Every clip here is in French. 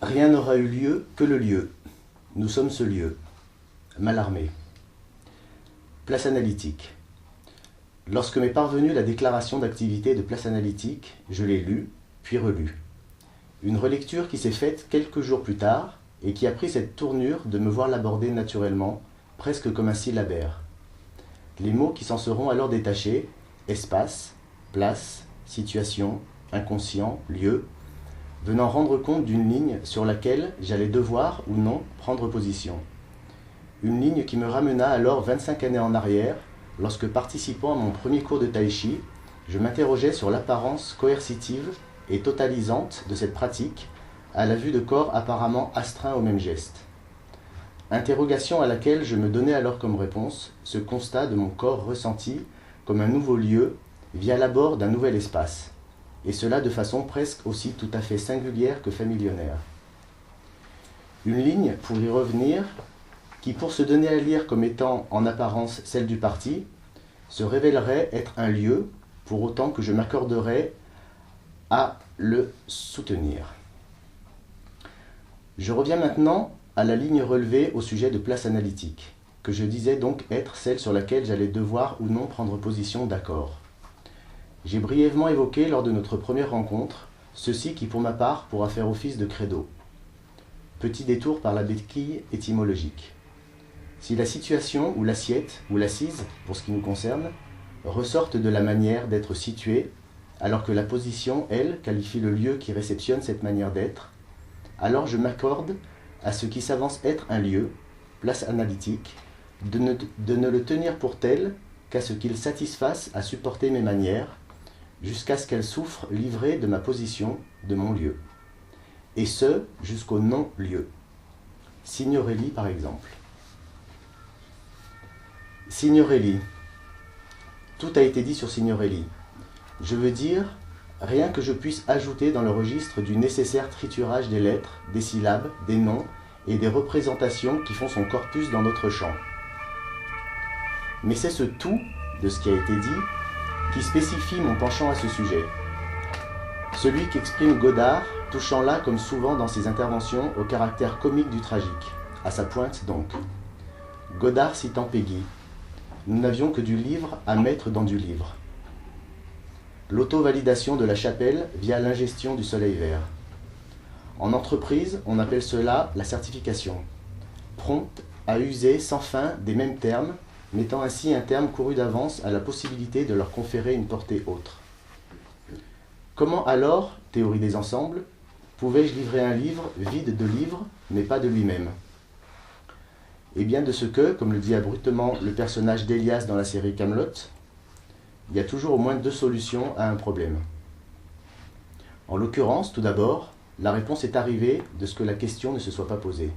Rien n'aura eu lieu que le lieu. Nous sommes ce lieu. Mallarmé. Place analytique. Lorsque m'est parvenue la déclaration d'activité de place analytique, je l'ai lue, puis relue. Une relecture qui s'est faite quelques jours plus tard et qui a pris cette tournure de me voir l'aborder naturellement, presque comme un syllabaire. Les mots qui s'en seront alors détachés, espace, place, situation, inconscient, lieu, venant rendre compte d'une ligne sur laquelle j'allais devoir ou non prendre position. Une ligne qui me ramena alors 25 années en arrière, lorsque participant à mon premier cours de tai chi, je m'interrogeais sur l'apparence coercitive et totalisante de cette pratique à la vue de corps apparemment astreints au même geste. Interrogation à laquelle je me donnais alors comme réponse ce constat de mon corps ressenti comme un nouveau lieu via l'abord d'un nouvel espace, et cela de façon presque aussi tout à fait singulière que familionnaire. Une ligne, pour y revenir, qui pour se donner à lire comme étant en apparence celle du parti, se révélerait être un lieu, pour autant que je m'accorderais à le soutenir. Je reviens maintenant à la ligne relevée au sujet de place analytique, que je disais donc être celle sur laquelle j'allais devoir ou non prendre position d'accord. J'ai brièvement évoqué lors de notre première rencontre ceci qui pour ma part pourra faire office de credo. Petit détour par la béquille étymologique. Si la situation ou l'assiette ou l'assise, pour ce qui nous concerne, ressortent de la manière d'être située, alors que la position, elle, qualifie le lieu qui réceptionne cette manière d'être, alors je m'accorde à ce qui s'avance être un lieu, place analytique, de ne le tenir pour tel qu'à ce qu'il satisfasse à supporter mes manières, jusqu'à ce qu'elles souffrent livrées de ma position, de mon lieu. Et ce, jusqu'au non-lieu. Signorelli, par exemple. Signorelli. Tout a été dit sur Signorelli. Je veux dire, rien que je puisse ajouter dans le registre du nécessaire triturage des lettres, des syllabes, des noms et des représentations qui font son corpus dans notre champ. Mais c'est ce tout de ce qui a été dit qui spécifie mon penchant à ce sujet. Celui qu'exprime Godard, touchant là comme souvent dans ses interventions au caractère comique du tragique, à sa pointe donc. Godard citant Péguy. Nous n'avions que du livre à mettre dans du livre. L'auto-validation de la chapelle via l'ingestion du soleil vert. En entreprise, on appelle cela la certification. Prompte à user sans fin des mêmes termes, mettant ainsi un terme couru d'avance à la possibilité de leur conférer une portée autre. Comment alors, théorie des ensembles, pouvais-je livrer un livre vide de livres, mais pas de lui-même ? Et bien de ce que, comme le dit abruptement le personnage d'Elias dans la série Camelot, il y a toujours au moins deux solutions à un problème. En l'occurrence, tout d'abord, la réponse est arrivée de ce que la question ne se soit pas posée.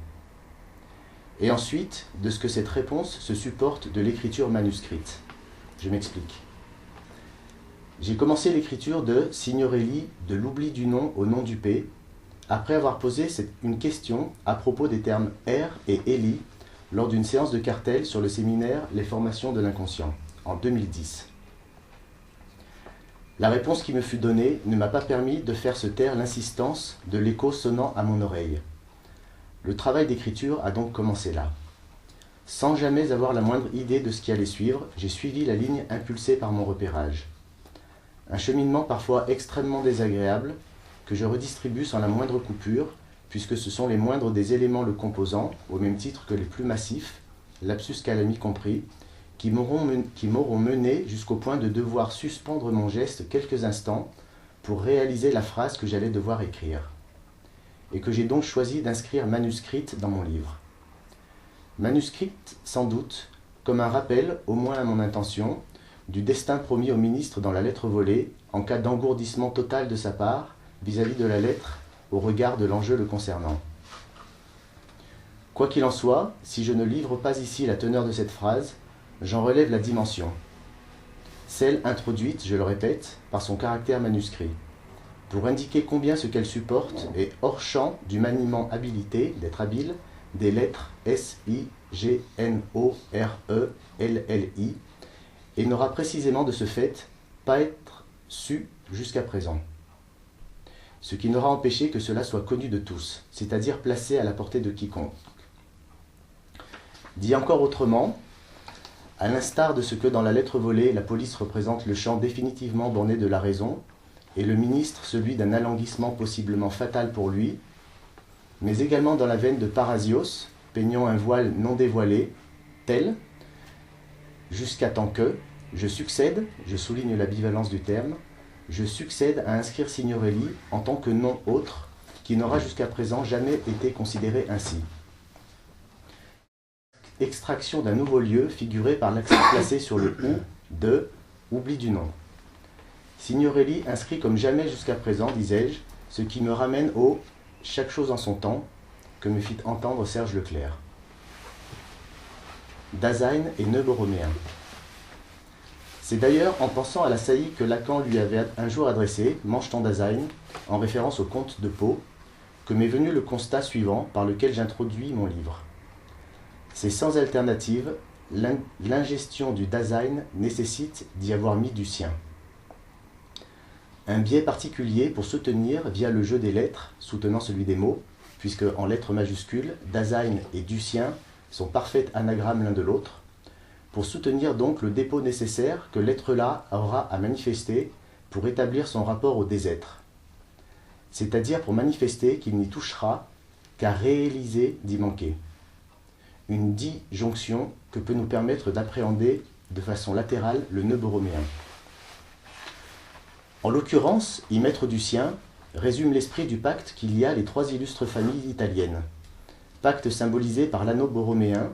Et ensuite, de ce que cette réponse se supporte de l'écriture manuscrite. Je m'explique. J'ai commencé l'écriture de Signorelli, de l'oubli du nom au nom du P, après avoir posé une question à propos des termes R et Eli lors d'une séance de cartel sur le séminaire Les formations de l'inconscient, en 2010. La réponse qui me fut donnée ne m'a pas permis de faire se taire l'insistance de l'écho sonnant à mon oreille. Le travail d'écriture a donc commencé là. Sans jamais avoir la moindre idée de ce qui allait suivre, j'ai suivi la ligne impulsée par mon repérage. Un cheminement parfois extrêmement désagréable, que je redistribue sans la moindre coupure, puisque ce sont les moindres des éléments le composant, au même titre que les plus massifs, lapsus calami compris, qui m'auront mené jusqu'au point de devoir suspendre mon geste quelques instants pour réaliser la phrase que j'allais devoir écrire, et que j'ai donc choisi d'inscrire manuscrite dans mon livre. Manuscrite, sans doute, comme un rappel, au moins à mon intention, du destin promis au ministre dans la lettre volée, en cas d'engourdissement total de sa part vis-à-vis de la lettre au regard de l'enjeu le concernant. Quoi qu'il en soit, si je ne livre pas ici la teneur de cette phrase, j'en relève la dimension. Celle introduite, je le répète, par son caractère manuscrit, pour indiquer combien ce qu'elle supporte est hors champ du maniement habilité, d'être habile, des lettres S, I, G, N, O, R, E, L, L, I, et n'aura précisément de ce fait pas être su jusqu'à présent. ce qui n'aura empêché que cela soit connu de tous, c'est-à-dire placé à la portée de quiconque. Dit encore autrement, à l'instar de ce que dans la lettre volée, la police représente le champ définitivement borné de la raison, et le ministre celui d'un alanguissement possiblement fatal pour lui, mais également dans la veine de Parasios, peignant un voile non dévoilé, tel, jusqu'à tant que, je succède, je souligne l'ambivalence du terme, je succède à inscrire Signorelli en tant que nom autre, qui n'aura jusqu'à présent jamais été considéré ainsi. Extraction d'un nouveau lieu figuré par l'accent placé sur le ou de oubli du nom. Signorelli inscrit comme jamais jusqu'à présent, disais-je, ce qui me ramène au chaque chose en son temps que me fit entendre Serge Leclerc. Dasein et nœud borroméen. C'est d'ailleurs en pensant à la saillie que Lacan lui avait un jour adressée, Mange ton Dasein, en référence au conte de Poe, que m'est venu le constat suivant par lequel j'introduis mon livre. C'est sans alternative, l'ingestion du Dasein nécessite d'y avoir mis du sien. Un biais particulier pour soutenir, via le jeu des lettres, soutenant celui des mots, puisque en lettres majuscules, Dasein et du sien sont parfaits anagrammes l'un de l'autre, pour soutenir donc le dépôt nécessaire que l'être-là aura à manifester pour établir son rapport au désêtre, c'est-à-dire pour manifester qu'il n'y touchera qu'à réaliser d'y manquer. Une disjonction que peut nous permettre d'appréhender de façon latérale le nœud borroméen. En l'occurrence, y mettre du sien résume l'esprit du pacte qu'il y a les trois illustres familles italiennes. Pacte symbolisé par l'anneau borroméen,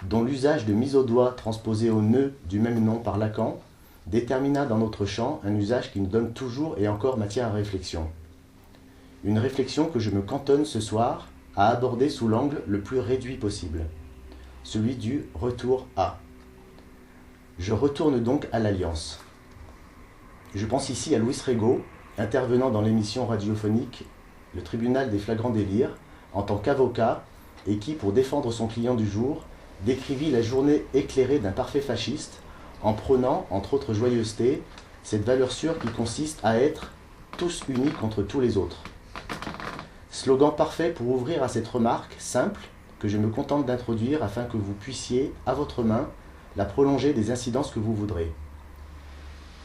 dont l'usage de mise au doigt transposé au nœud du même nom par Lacan détermina dans notre champ un usage qui nous donne toujours et encore matière à réflexion. Une réflexion que je me cantonne ce soir à aborder sous l'angle le plus réduit possible, celui du retour à. Je retourne donc à l'Alliance. Je pense ici à Luis Rego, intervenant dans l'émission radiophonique Le Tribunal des flagrants délires, en tant qu'avocat, et qui, pour défendre son client du jour, décrivit la journée éclairée d'un parfait fasciste, en prônant, entre autres joyeusetés, cette valeur sûre qui consiste à être tous unis contre tous les autres. Slogan parfait pour ouvrir à cette remarque simple que je me contente d'introduire afin que vous puissiez, à votre main, la prolonger des incidences que vous voudrez.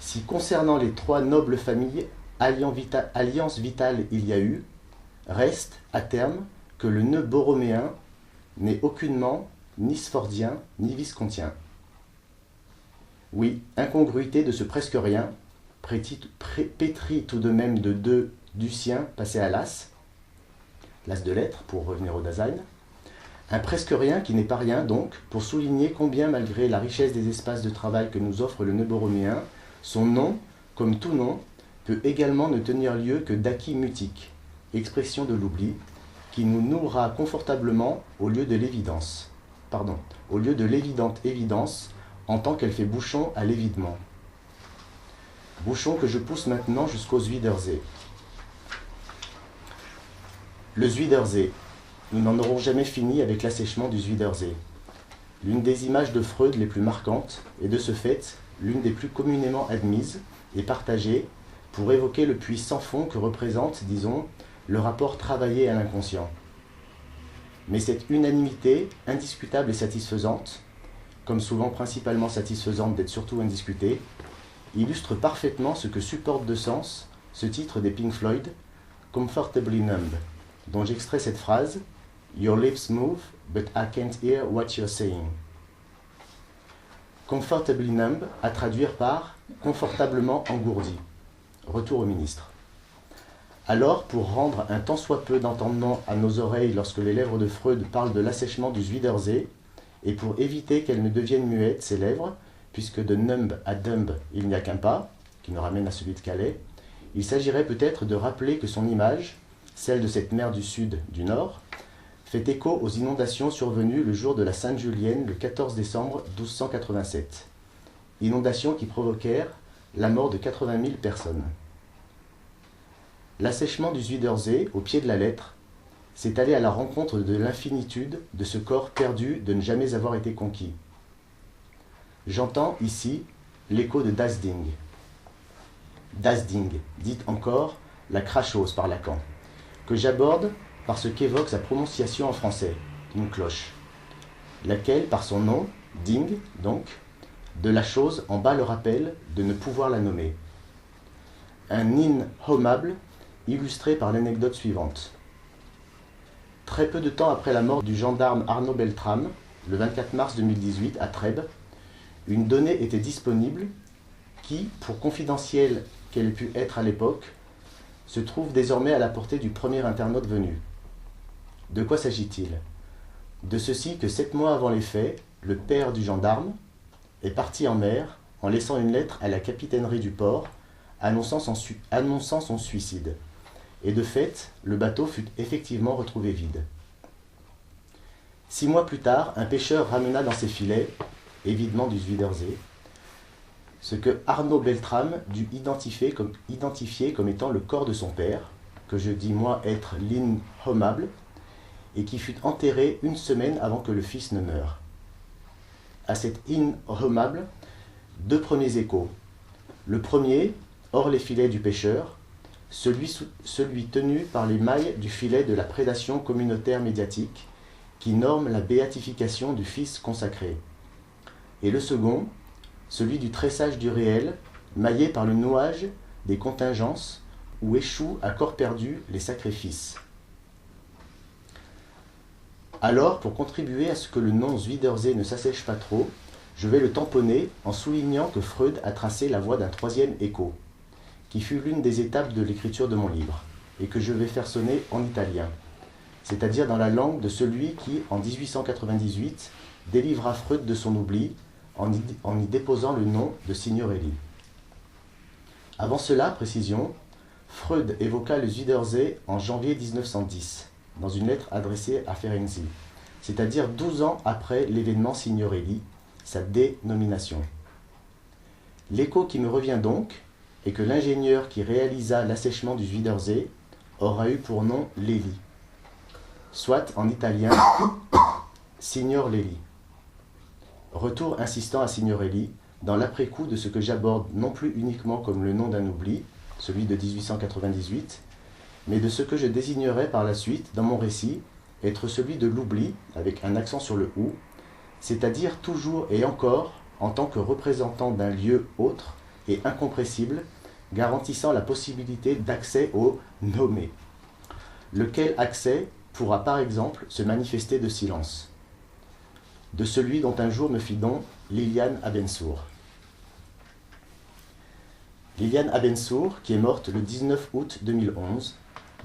Si concernant les trois nobles familles, alliance vitale il y a eu, reste, à terme, que le nœud borroméen n'est aucunement ni sfordien ni viscontien. Oui, incongruité de ce presque rien, pétri tout de même de deux du sien passé à l'as de lettres, pour revenir au Dasein, un presque rien qui n'est pas rien donc, pour souligner combien malgré la richesse des espaces de travail que nous offre le nœud borroméen, son nom, comme tout nom, peut également ne tenir lieu que d'acquis mutique, expression de l'oubli, qui nous nouera confortablement au lieu de l'évidente évidence, en tant qu'elle fait bouchon à l'évidement. Bouchon que je pousse maintenant jusqu'au Zuiderzee. Le Zuiderzee. Nous n'en aurons jamais fini avec l'assèchement du Zuiderzee. L'une des images de Freud les plus marquantes, et de ce fait, l'une des plus communément admises et partagées, pour évoquer le puits sans fond que représente, disons, le rapport travaillé à l'inconscient. Mais cette unanimité, indiscutable et satisfaisante, comme souvent principalement satisfaisante d'être surtout indiscutée, illustre parfaitement ce que supporte de sens ce titre des Pink Floyd, Comfortably Numb, dont j'extrais cette phrase « Your lips move, but I can't hear what you're saying ». Comfortably numb à traduire par « confortablement engourdi ». Retour au ministre. Alors, pour rendre un tant soit peu d'entendement à nos oreilles lorsque les lèvres de Freud parlent de l'assèchement du Zuiderzee, et pour éviter qu'elles ne deviennent muettes, ces lèvres, puisque de numb à dumb, il n'y a qu'un pas, qui nous ramène à celui de Calais, il s'agirait peut-être de rappeler que son image, celle de cette mer du Sud, du Nord, fait écho aux inondations survenues le jour de la Sainte-Julienne, le 14 décembre 1287. Inondations qui provoquèrent la mort de 80 000 personnes. L'assèchement du Zuiderzee, au pied de la lettre, c'est aller à la rencontre de l'infinitude de ce corps perdu de ne jamais avoir été conquis. J'entends ici l'écho de Das Ding. Das Ding, dit encore la crachose par Lacan, que j'aborde par ce qu'évoque sa prononciation en français, une cloche, laquelle, par son nom, ding, donc, de la chose en bas le rappel de ne pouvoir la nommer. Un inhommable illustré par l'anecdote suivante. Très peu de temps après la mort du gendarme Arnaud Beltrame, le 24 mars 2018 à Trèbes, une donnée était disponible qui, pour confidentielle qu'elle ait pu être à l'époque, se trouve désormais à la portée du premier internaute venu. De quoi s'agit-il? De ceci que 7 mois avant les faits, le père du gendarme est parti en mer en laissant une lettre à la capitainerie du port annonçant son suicide. Et de fait, le bateau fut effectivement retrouvé vide. 6 mois plus tard, un pêcheur ramena dans ses filets, évidemment du Zuiderzee, ce que Arnaud Beltrame dut identifier comme étant le corps de son père, que je dis moi être l'inhommable, et qui fut enterré 1 semaine avant que le fils ne meure. À cet inhommable, 2 premiers échos. Le premier, hors les filets du pêcheur, celui tenu par les mailles du filet de la prédation communautaire médiatique, qui norme la béatification du Fils consacré. Et le second, celui du tressage du réel, maillé par le nouage des contingences, où échouent à corps perdu les sacrifices. Alors, pour contribuer à ce que le nom Zuiderzee ne s'assèche pas trop, je vais le tamponner en soulignant que Freud a tracé la voie d'un 3e écho, qui fut l'une des étapes de l'écriture de mon livre, et que je vais faire sonner en italien, c'est-à-dire dans la langue de celui qui, en 1898, délivra Freud de son oubli en y déposant le nom de Signorelli. Avant cela, précision, Freud évoqua le Zuiderzee en janvier 1910, dans une lettre adressée à Ferenczi, c'est-à-dire 12 ans après l'événement Signorelli, sa dénomination. L'écho qui me revient donc est que l'ingénieur qui réalisa l'assèchement du Zuiderzee aura eu pour nom Lelli, soit en italien Signor Lelli. Retour insistant à Signorelli, dans l'après-coup de ce que j'aborde non plus uniquement comme le nom d'un oubli, celui de 1898, mais de ce que je désignerai par la suite, dans mon récit, être celui de l'oubli, avec un accent sur le « ou », c'est-à-dire toujours et encore en tant que représentant d'un lieu autre et incompressible, garantissant la possibilité d'accès au nommé, lequel accès pourra par exemple se manifester de silence, de celui dont un jour me fit don Liliane Abensour. Liliane Abensour, qui est morte le 19 août 2011,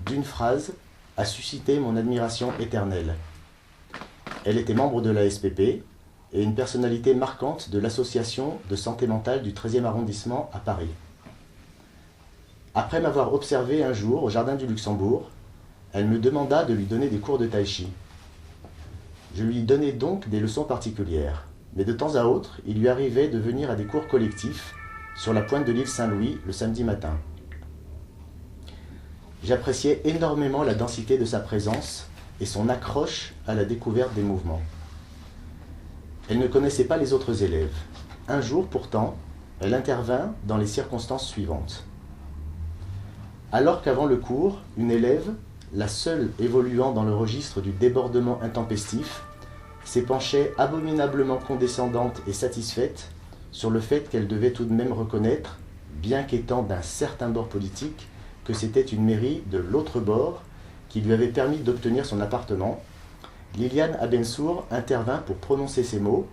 d'une phrase, a suscité mon admiration éternelle. Elle était membre de la SPP et une personnalité marquante de l'association de santé mentale du 13e arrondissement à Paris. Après m'avoir observé un jour au Jardin du Luxembourg, elle me demanda de lui donner des cours de tai chi. Je lui donnais donc des leçons particulières, mais de temps à autre, il lui arrivait de venir à des cours collectifs sur la pointe de l'île Saint-Louis le samedi matin. J'appréciais énormément la densité de sa présence et son accroche à la découverte des mouvements. Elle ne connaissait pas les autres élèves. Un jour, pourtant, elle intervint dans les circonstances suivantes. Alors qu'avant le cours, une élève, la seule évoluant dans le registre du débordement intempestif, s'épanchait abominablement condescendante et satisfaite sur le fait qu'elle devait tout de même reconnaître, bien qu'étant d'un certain bord politique, que c'était une mairie de l'autre bord qui lui avait permis d'obtenir son appartement. Liliane Abensour intervint pour prononcer ces mots.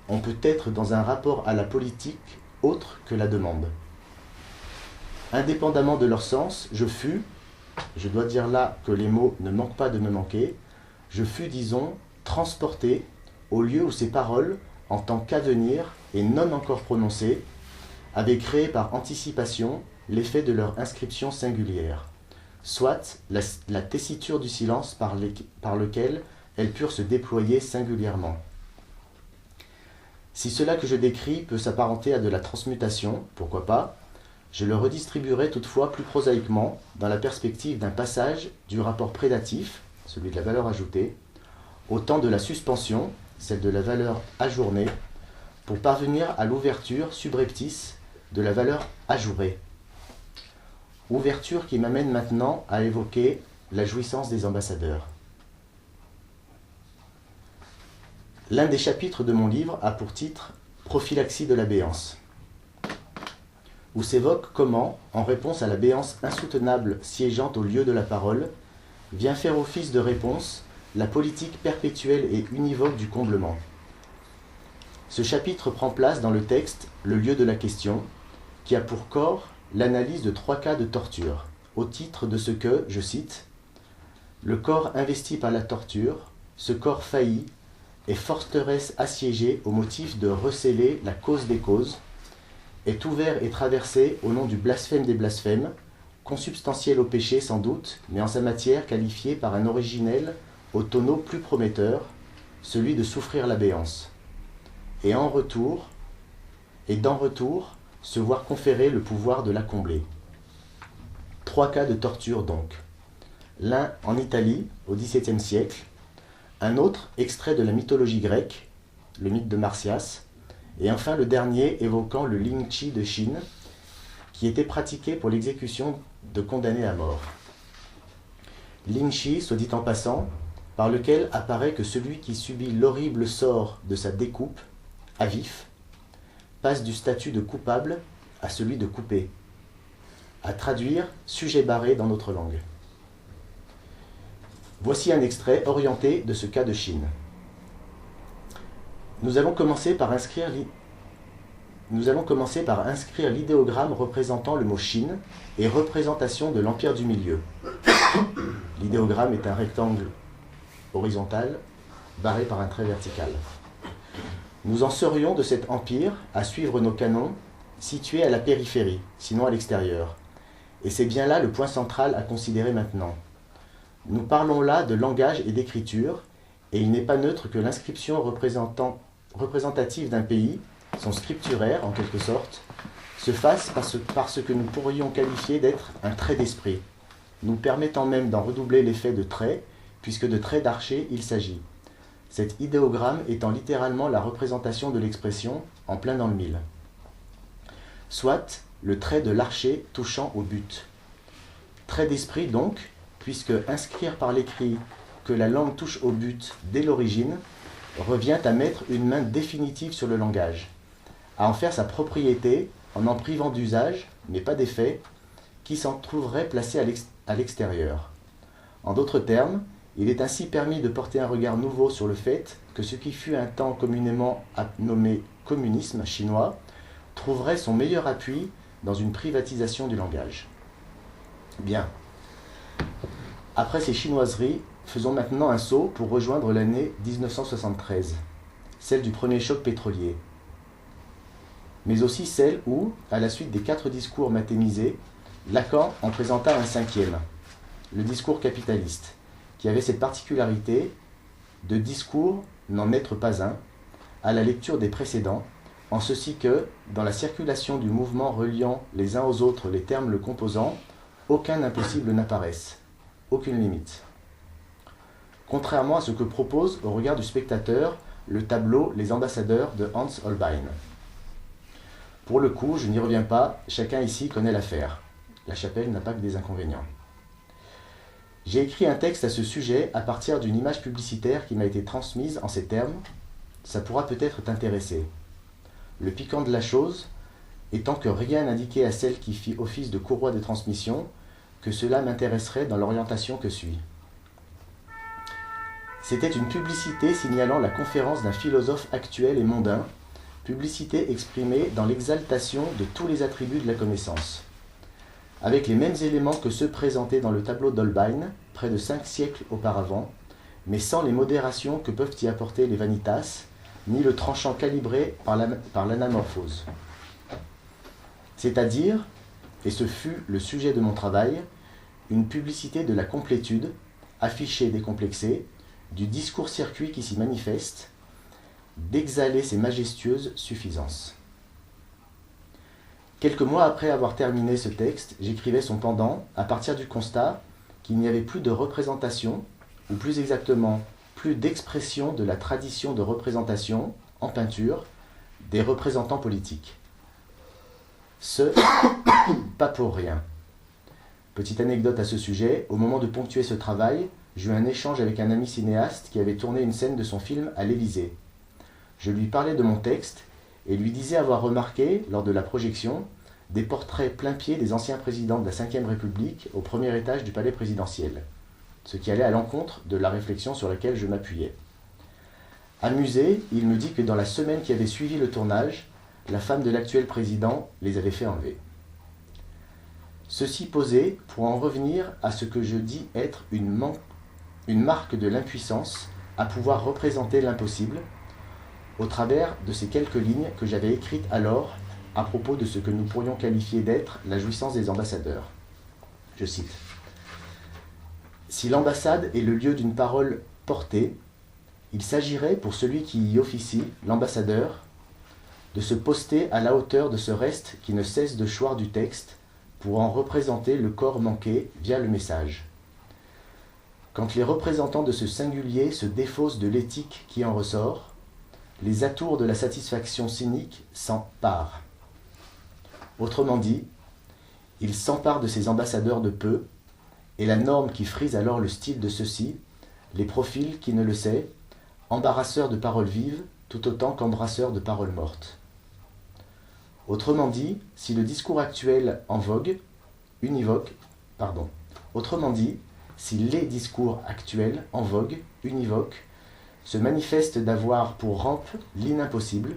On peut être dans un rapport à la politique autre que la demande. Indépendamment de leur sens, je dois dire là que les mots ne manquent pas de me manquer, je fus, disons, transporté au lieu où ces paroles, en tant qu'avenir et non encore prononcées, avaient créé par anticipation l'effet de leur inscription singulière, soit la tessiture du silence par lequel elles purent se déployer singulièrement. Si cela que je décris peut s'apparenter à de la transmutation, pourquoi pas, je le redistribuerai toutefois plus prosaïquement dans la perspective d'un passage du rapport prédatif, celui de la valeur ajoutée, au temps de la suspension, celle de la valeur ajournée, pour parvenir à l'ouverture subreptice de la valeur ajourée. Ouverture qui m'amène maintenant à évoquer la jouissance des ambassadeurs. L'un des chapitres de mon livre a pour titre « Prophylaxie de la béance », où s'évoque comment, en réponse à la béance insoutenable siégeant au lieu de la parole, vient faire office de réponse la politique perpétuelle et univoque du comblement. Ce chapitre prend place dans le texte « Le lieu de la question », qui a pour corps l'analyse de 3 cas de torture, au titre de ce que, je cite, « le corps investi par la torture, ce corps failli, est forteresse assiégée au motif de recéler la cause des causes, est ouvert et traversé au nom du blasphème des blasphèmes, consubstantiel au péché sans doute, mais en sa matière qualifié par un originel au tonneau plus prometteur, celui de souffrir la béance, et d'en retour, se voir conférer le pouvoir de la combler. 3 cas de torture donc. L'un en Italie, au XVIIe siècle, un autre extrait de la mythologie grecque, le mythe de Marsyas, et enfin le dernier évoquant le lynchi de Chine, qui était pratiqué pour l'exécution de condamnés à mort. Lynchi, soit dit en passant, par lequel apparaît que celui qui subit l'horrible sort de sa découpe, à vif, passe du statut de coupable à celui de coupé, à traduire sujet barré dans notre langue. Voici un extrait orienté de ce cas de Chine. Nous allons commencer par inscrire l'idéogramme représentant le mot Chine et représentation de l'Empire du Milieu. L'idéogramme est un rectangle horizontal barré par un trait vertical. Nous en serions de cet empire, à suivre nos canons, situé à la périphérie, sinon à l'extérieur. Et c'est bien là le point central à considérer maintenant. Nous parlons là de langage et d'écriture, et il n'est pas neutre que l'inscription représentative d'un pays, son scripturaire en quelque sorte, se fasse par ce que nous pourrions qualifier d'être un trait d'esprit, nous permettant même d'en redoubler l'effet de trait, puisque de trait d'archer il s'agit. Cet idéogramme étant littéralement la représentation de l'expression en plein dans le mille. Soit le trait de l'archer touchant au but. Trait d'esprit donc, puisque inscrire par l'écrit que la langue touche au but dès l'origine revient à mettre une main définitive sur le langage, à en faire sa propriété en privant d'usage, mais pas d'effet, qui s'en trouverait placé à l'extérieur. En d'autres termes, il est ainsi permis de porter un regard nouveau sur le fait que ce qui fut un temps communément nommé communisme chinois trouverait son meilleur appui dans une privatisation du langage. Bien. Après ces chinoiseries, faisons maintenant un saut pour rejoindre l'année 1973, celle du premier choc pétrolier, mais aussi celle où, à la suite des 4 discours mathémisés, Lacan en présenta un 5e, le discours capitaliste, qui avait cette particularité de discours n'en être pas un, à la lecture des précédents, en ceci que, dans la circulation du mouvement reliant les uns aux autres les termes le composant, aucun impossible n'apparaisse, aucune limite. Contrairement à ce que propose, au regard du spectateur, le tableau « Les ambassadeurs » de Hans Holbein. Pour le coup, je n'y reviens pas, chacun ici connaît l'affaire. La chapelle n'a pas que des inconvénients. J'ai écrit un texte à ce sujet à partir d'une image publicitaire qui m'a été transmise en ces termes. Ça pourra peut-être t'intéresser. Le piquant de la chose étant que rien n'indiquait à celle qui fit office de courroie de transmission que cela m'intéresserait dans l'orientation que suit. C'était une publicité signalant la conférence d'un philosophe actuel et mondain, publicité exprimée dans l'exaltation de tous les attributs de la connaissance, avec les mêmes éléments que ceux présentés dans le tableau d'Holbein, près de 5 siècles auparavant, mais sans les modérations que peuvent y apporter les vanitas, ni le tranchant calibré par l'anamorphose. C'est-à-dire, et ce fut le sujet de mon travail, une publicité de la complétude, affichée décomplexée, du discours-circuit qui s'y manifeste, d'exhaler ses majestueuses suffisances. Quelques mois après avoir terminé ce texte, j'écrivais son pendant à partir du constat qu'il n'y avait plus de représentation, ou plus exactement, plus d'expression de la tradition de représentation, en peinture, des représentants politiques. Ce, pas pour rien. Petite anecdote à ce sujet, au moment de ponctuer ce travail, j'eus un échange avec un ami cinéaste qui avait tourné une scène de son film à l'Élysée. Je lui parlais de mon texte et lui disais avoir remarqué, lors de la projection, des portraits plein-pied des anciens présidents de la Ve République au premier étage du palais présidentiel, ce qui allait à l'encontre de la réflexion sur laquelle je m'appuyais. Amusé, il me dit que dans la semaine qui avait suivi le tournage, la femme de l'actuel président les avait fait enlever. Ceci posé, pour en revenir à ce que je dis être une marque de l'impuissance à pouvoir représenter l'impossible, au travers de ces quelques lignes que j'avais écrites alors à propos de ce que nous pourrions qualifier d'être la jouissance des ambassadeurs. Je cite. « Si l'ambassade est le lieu d'une parole portée, il s'agirait pour celui qui y officie, l'ambassadeur, de se poster à la hauteur de ce reste qui ne cesse de choir du texte pour en représenter le corps manqué via le message. Quand les représentants de ce singulier se défaussent de l'éthique qui en ressort, les atours de la satisfaction cynique s'emparent. Autrement dit, ils s'emparent de ces ambassadeurs de peu, et la norme qui frise alors le style de ceux-ci, les profils qui ne le sait, embarrasseurs de paroles vives, tout autant qu'embrasseurs de paroles mortes. Autrement dit, si le discours actuel en vogue, autrement dit, si les discours actuels en vogue, univoques, se manifestent d'avoir pour rampe l'inimpossible,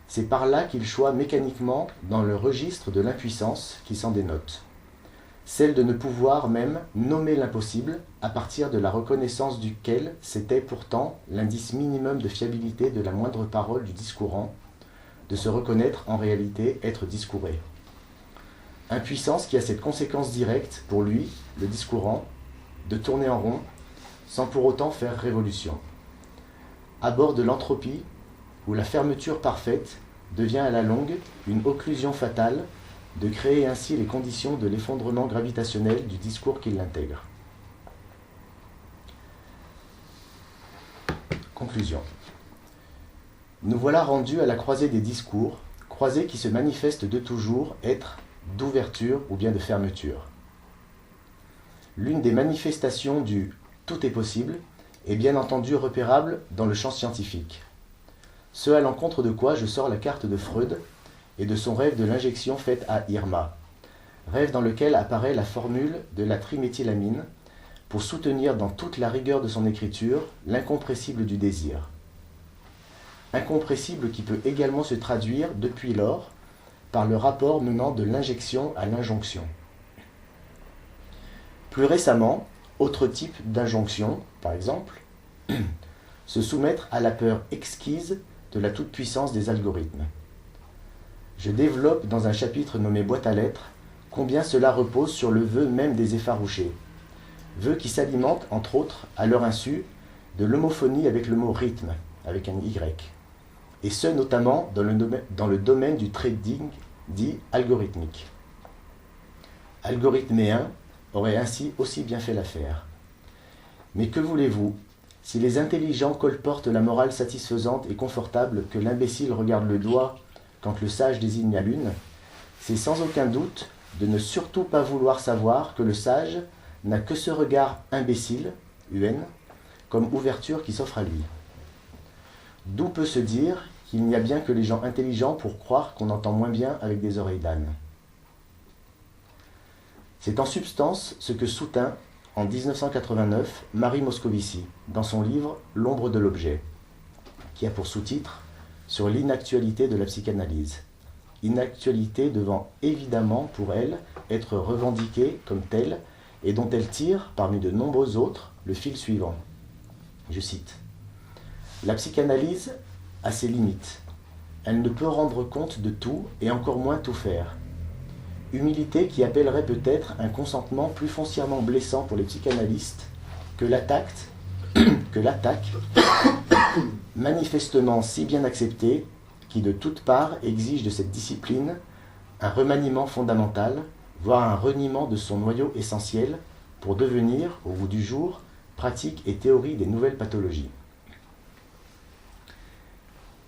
c'est par là qu'ils choient mécaniquement dans le registre de l'impuissance qui s'en dénote. Celle de ne pouvoir même nommer l'impossible à partir de la reconnaissance duquel c'était pourtant l'indice minimum de fiabilité de la moindre parole du discourant, de se reconnaître en réalité être discouré. Impuissance qui a cette conséquence directe pour lui, le discourant, de tourner en rond, sans pour autant faire révolution. À bord de l'entropie, où la fermeture parfaite devient à la longue une occlusion fatale, de créer ainsi les conditions de l'effondrement gravitationnel du discours qui l'intègre. Conclusion. Nous voilà rendus à la croisée des discours, croisée qui se manifeste de toujours être d'ouverture ou bien de fermeture. L'une des manifestations du « tout est possible » est bien entendu repérable dans le champ scientifique. Ce à l'encontre de quoi je sors la carte de Freud et de son rêve de l'injection faite à Irma, rêve dans lequel apparaît la formule de la triméthylamine pour soutenir dans toute la rigueur de son écriture l'incompressible du désir. Incompressible qui peut également se traduire, depuis lors, par le rapport menant de l'injection à l'injonction. Plus récemment, autre type d'injonction, par exemple, se soumettre à la peur exquise de la toute-puissance des algorithmes. Je développe dans un chapitre nommé Boîte à lettres combien cela repose sur le vœu même des effarouchés, vœu qui s'alimente, entre autres, à leur insu, de l'homophonie avec le mot rythme, avec un Y, et ce notamment dans le domaine du trading dit algorithmique. Algorithméen aurait ainsi aussi bien fait l'affaire. Mais que voulez-vous, si les intelligents colportent la morale satisfaisante et confortable que l'imbécile regarde le doigt quand le sage désigne la lune, c'est sans aucun doute de ne surtout pas vouloir savoir que le sage n'a que ce regard imbécile, UN, comme ouverture qui s'offre à lui. D'où peut se dire qu'il n'y a bien que les gens intelligents pour croire qu'on entend moins bien avec des oreilles d'âne. C'est en substance ce que soutint, en 1989, Marie Moscovici, dans son livre « L'ombre de l'objet », qui a pour sous-titre « Sur l'inactualité de la psychanalyse ». Inactualité devant évidemment, pour elle, être revendiquée comme telle, et dont elle tire, parmi de nombreux autres, le fil suivant. Je cite. « La psychanalyse a ses limites. Elle ne peut rendre compte de tout, et encore moins tout faire. Humilité qui appellerait peut-être un consentement plus foncièrement blessant pour les psychanalystes que l'attaque, manifestement si bien acceptée, qui de toutes parts exige de cette discipline un remaniement fondamental, voire un reniement de son noyau essentiel, pour devenir, au bout du jour, pratique et théorie des nouvelles pathologies.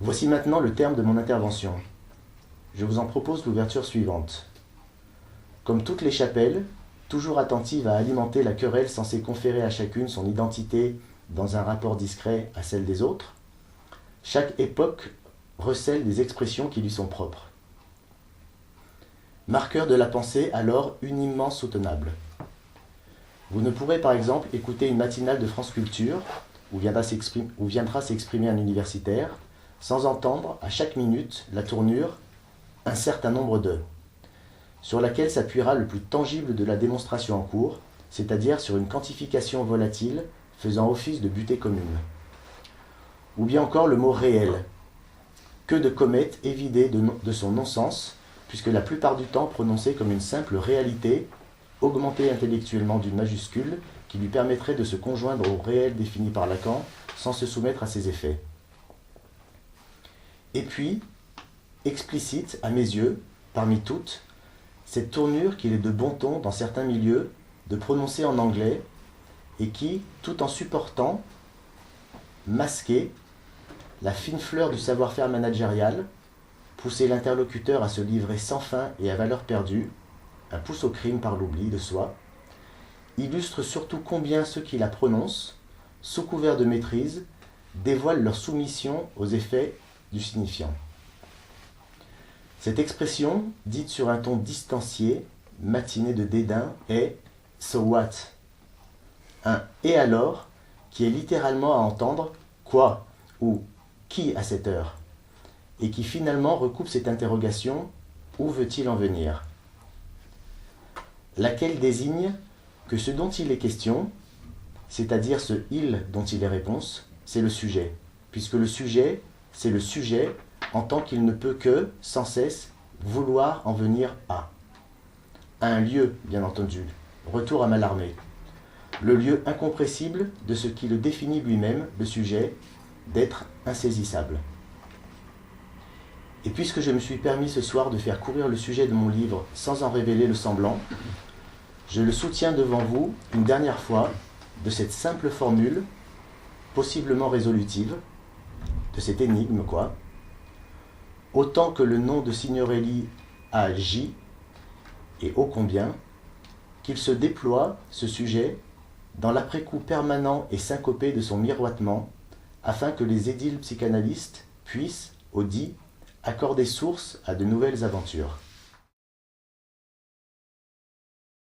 Voici maintenant le terme de mon intervention. Je vous en propose l'ouverture suivante. Comme toutes les chapelles, toujours attentive à alimenter la querelle censée conférer à chacune son identité dans un rapport discret à celle des autres, chaque époque recèle des expressions qui lui sont propres. Marqueur de la pensée alors uniment soutenable. Vous ne pourrez par exemple écouter une matinale de France Culture, où viendra s'exprimer un universitaire, sans entendre à chaque minute la tournure « un certain nombre de », sur laquelle s'appuiera le plus tangible de la démonstration en cours, c'est-à-dire sur une quantification volatile faisant office de butée commune. Ou bien encore le mot « réel », que de comètes évidées de son non-sens, puisque la plupart du temps prononcé comme une simple réalité, augmentée intellectuellement d'une majuscule, qui lui permettrait de se conjoindre au réel défini par Lacan, sans se soumettre à ses effets. Et puis, explicite, à mes yeux, parmi toutes, cette tournure qu'il est de bon ton, dans certains milieux, de prononcer en anglais, et qui, tout en supportant, masquer, la fine fleur du savoir-faire managérial, pousser l'interlocuteur à se livrer sans fin et à valeur perdue, un pouce au crime par l'oubli de soi, illustre surtout combien ceux qui la prononcent, sous couvert de maîtrise, dévoilent leur soumission aux effets du signifiant. Cette expression, dite sur un ton distancié, matiné de dédain, est « so what ?» un « et alors » qui est littéralement à entendre « quoi » ou « qui à cette heure ?» et qui finalement recoupe cette interrogation « où veut-il en venir ?» laquelle désigne que ce dont il est question, c'est-à-dire ce « il » dont il est réponse, c'est le sujet, puisque le sujet, c'est le sujet en tant qu'il ne peut que, sans cesse, vouloir en venir à un lieu, bien entendu, retour à Mallarmé, le lieu incompressible de ce qui le définit lui-même, le sujet, d'être insaisissable. Et puisque je me suis permis ce soir de faire courir le sujet de mon livre sans en révéler le semblant, je le soutiens devant vous une dernière fois de cette simple formule, possiblement résolutive, de cette énigme, quoi. Autant que le nom de Signorelli a J, et ô combien, qu'il se déploie, ce sujet, dans l'après-coup permanent et syncopé de son miroitement, afin que les édiles psychanalystes puissent, au dit, accorder source à de nouvelles aventures.